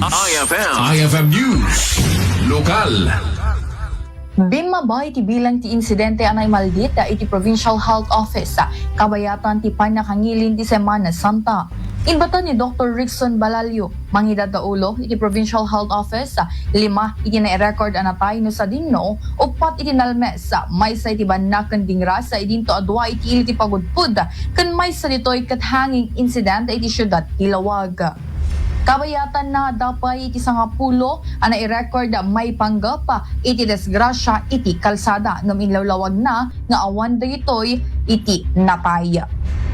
IFM News. Lokal. Bimabay ti bilang ti insidente anay maldita iti Provincial Health Office kabayatan ti panakangilin ti Semana Santa. Inbatan ni Dr. Rickson Balalio, manghidad da ulo iti Provincial Health Office, 5 iti na-record anatay no sa dinno, 4 iti nalmes, may sa iti banakan dingra sa idinto adwa iti ili ti pagudpud, kan may sa dito'y kathanging insidente iti syudad Ilawag. Kabayatan na dapay iti 10 ana i-record may panggap iti desgrasya iti kalsada ngam inlawlawag na nga awan daytoy iti natay.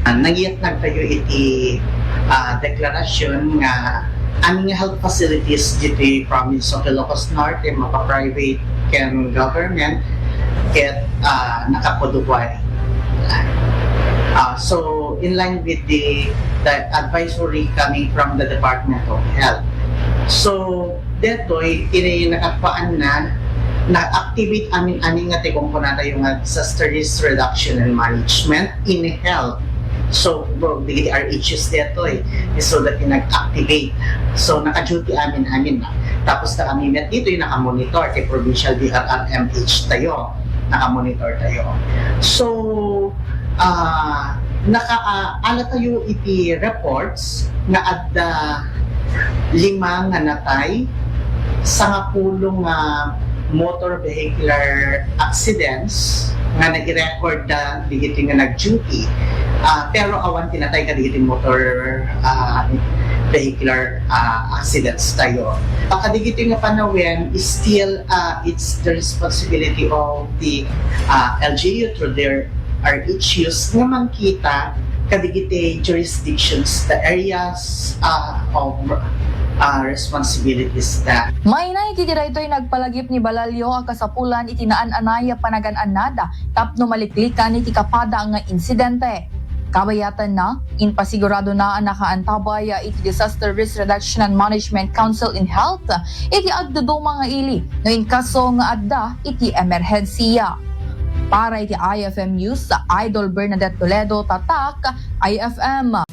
Nagiyat nagtayo iti deklarasyon nga aming health facilities dito province of Ilocos Norte mapa-private ken government ket nakapodukway. So in line with the advisory coming from the Department of Health. So detoy ini nakapaan na-activate amin nga tikong kunata yung disaster risk reduction and management in health. So the RHS detoy so that nag-activate. So naka-duty amin na. Tapos na kami met dito yung naka-monitor kay provincial DRRMH tayo. Naka-monitor tayo. So ala tayo iti reports nga adda 5 nga natay, 10 nga motor vehicular accidents nga nag-record na digiti nga nag-duty, pero awan tinatay ka digiti motor vehicular accidents tayo. Kadigiti nga panawin is still it's the responsibility of the LGU through their RHUs nga mangkita kadigiti jurisdictions, the areas of responsibilities da. May na iti daytoy nagpalagip ni Balalio ang kasapulan iti naan-anaya panagan-anada tapno maliklikan iti kapada nga insidente. Kabayatan na, inpasigurado na ang nakaantabay iti Disaster Risk Reduction and Management Council in Health iti addo mga ili no in kaso nga adda iti emerhensiya. Para iti IFM News sa Idol Bernadette Toledo, Tatak, IFM.